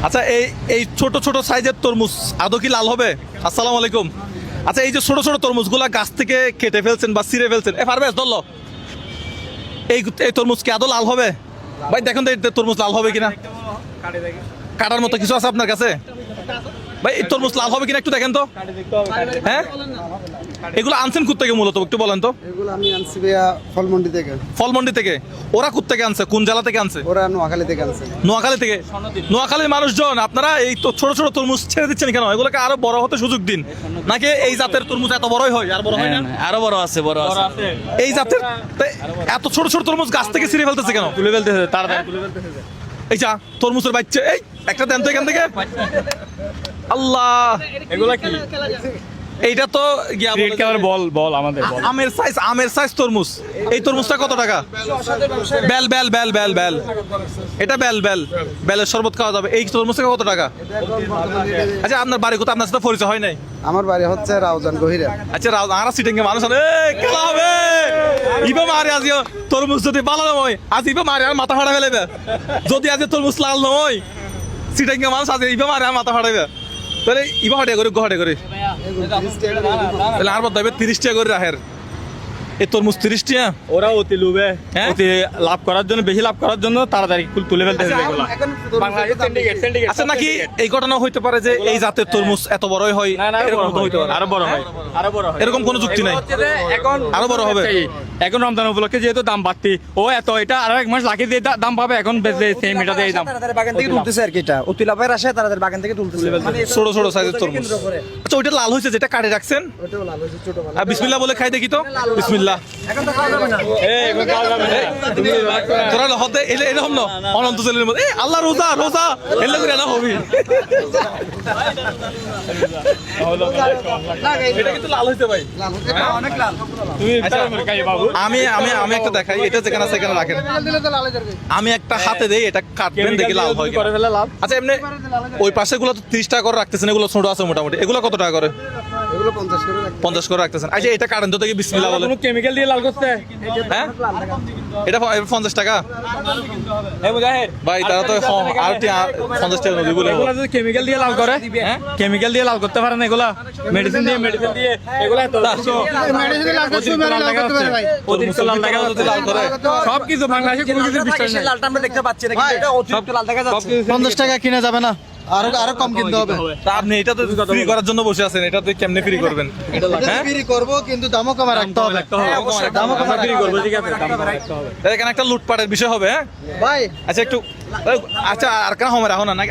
আচ্ছা এই এই ছোট ছোট সাইজের তরমুজ আদৌ কি লাল হবে? আসসালামু আলাইকুম। আচ্ছা এই যে ছোট ছোট তরমুজগুলা গাছ থেকে কেটে ফেলছেন বা ছিঁড়ে ফেলছেন, পারবেশ ধরলো, এই এই তরমুজ কি আদৌ লাল হবে? ভাই দেখুন তো এই তরমুজ লাল হবে কিনা, কাটার মতো কিছু আছে আপনার কাছে? ভাই এই তরমুজ লাল হবে কিনা একটু দেখেন তো। হ্যাঁ, এগুলো আনছেন কোত্থেকে মূলত একটু বলেন তো। এগুলো আমি আনছি ভাইয়া ফলমন্ডি থেকে। ফলমন্ডি থেকে? ওরা কোত্থেকে আনছে, কোন জেলা থেকে আনছে? ওরা নোয়াখালী থেকে আনছে। নোয়াখালী থেকে? নোয়াখালীর মানুষজন আপনারা এই তো ছোট ছোট তরমুজ ছেড়ে দিচ্ছেন কেন? এগুলোকে আরো বড় হতে সুযোগ দিন, নাকি এই জাতের তরমুজ এত বড়ই হয়? আর বড় হয় না? আরো বড় আছে, বড় আছে। এই জাতের এত ছোট ছোট তরমুজ গাছ থেকে ছিঁড়ে ফেলতেছে কেন? তুলে ফেলতেছে তাড়াতাড়ি, তুলে ফেলতেছে। এই যা তরমুজের বাচ্চা, এই একটা দেন তো এখান থেকে। আল্লাহ, এগুলা কি? এইটা তো গিয়া রেড কালার বল, বল আমাদের বল। আমের সাইজ তরমুজ। এই তরমুজটা কত টাকা? বেল বেল বেল বেল বেল, এটা বেল বেল, বেলের শরবত খাওয়া যাবে। এই তরমুজটা কত টাকা? আচ্ছা আপনার বাড়ি কোথায়? আপনার সাথে পরিচয় হয় নাই। আমার বাড়ি হচ্ছে রাউজান গহিরা। আচ্ছা আর সিটিংয়ে মানুষ আনে, এই খেলা হবে ইবা মারে আজিও। তরমুজ যদি ভালো নয় আজ ইবা মারে আর মাথা ফাটা ফেলেবে। যদি আজ তরমুজ লাল নয়, সিটিংয়ে মানুষ আজ ইবা মারে আর মাথা ফাটাবে। তাহলে ইবা হটে করে গহটে করে, তাহলে আর বলতে হবে 30 টাকা করে রাখের। এই তরমুজ 30 টাকা। ওরা অতি লোভে, হ্যাঁ? অতি লাভ করার জন্য, বেশি লাভ করার জন্য তাড়াতাড়ি তুলে ফেলতেছে এগুলা। বাংলাদেশের syndicate, আচ্ছা নাকি এই ঘটনা হইতে পারে যে এই জাতের তরমুজ এত বড়ই হয়? না, না, এরকম তো হইতে পারে। আরো বড় হয়, আরো বড় হয়। এরকম কোনো যুক্তি নাই। এখন আরো বড় হবে। এখন রমজান উপলক্ষে যেহেতু দাম বাড়তি, ও এত এটা আরো এক মাস লাগিয়ে দিয়ে দাম পাবে, এখন বেচলে সেম এটাতে এই দাম। তাদের বাগান থেকে তুলতেছে আর কি, এটা অতি লাভের আসে তাদের বাগান থেকে তুলতেছে। ছোট ছোট সাইজের তরমুজ। আচ্ছা ওইটা লাল হয়েছে যেটা কাটে রাখছেন, ওটাও লাভ হয়েছে ছোট আর বিসমিল্লাহ বলে খাই দেখি তো। বিসমিল্লাহ। এখন তো খাওয়া যাবে না। এই এখন খাওয়া যাবে না। তোরা হতে এরকম না অনন্ত ছেলের মধ্যে আল্লাহ রোজা রোজা এলে করে না হবি। এটা কিন্তু লাল হইতে ভাই। এটা অনেক লাল। তুমি ইফতার করে খাই বাবু। আমি আমি আমি একটা দেখাই, এটা যেখানে আছে সেখানে রাখেন। দিলে তো লাল হয়ে যাবে। আমি একটা হাতে দেই, এটা কাটবেন দেখি লাল হয় করে কিনা। ফেলে লাভ। আচ্ছা এমনি ওই পাশে গুলো তো 30 টাকা করে রাখতেছেন, এগুলো ছোট আছে মোটামুটি। এগুলো কত টাকা করে? এগুলো 50 করে রাখবে। 50 করে রাখতেছেন। আচ্ছা এটা কাটেন তো দেখি, বিসমিল্লাহ বলে। কোনো কেমিক্যাল দিয়ে লাল করতে? হ্যাঁ এটা 50 টাকা। এই মুজাহিদ ভাই তারা তো আর 50 টাকা নদী বলে। এগুলা যদি কেমিক্যাল দিয়ে লাল করে, হ্যাঁ কেমিক্যাল দিয়ে লাল করতে পারে না এগুলা, মেডিসিন দিয়ে এগুলা তো মেডিসিন লাল করতে লাল করতে পারে ভাই। অতিরিক্ত লাল দেখা যাচ্ছে, লাল করে সবকিছু বাংলাদেশে কোনো কিছু বিশ্বাস নাই। লালটা আমরা দেখতে পাচ্ছি না, কিন্তু এটা অতিরিক্ত লাল দেখা যাচ্ছে। 50 টাকা কিনা যাবে না, আরো আরো কম কিনতে হবে। তা আপনি এটা তো ফ্রি করার জন্য বসে আছেন, এটা তো কেমনে ফ্রি করবেন? হ্যাঁ ফ্রি করব, কিন্তু দামও কম রাখতে হবে। দামও কম আমরা ফ্রি করবো, ঠিক আছে, দাম কম রাখতে হবে। এখানে একটা লুটপাটের বিষয় হবে। হ্যাঁ ভাই আচ্ছা একটু, আচ্ছা আর কেন হবে রাখো না নাকি?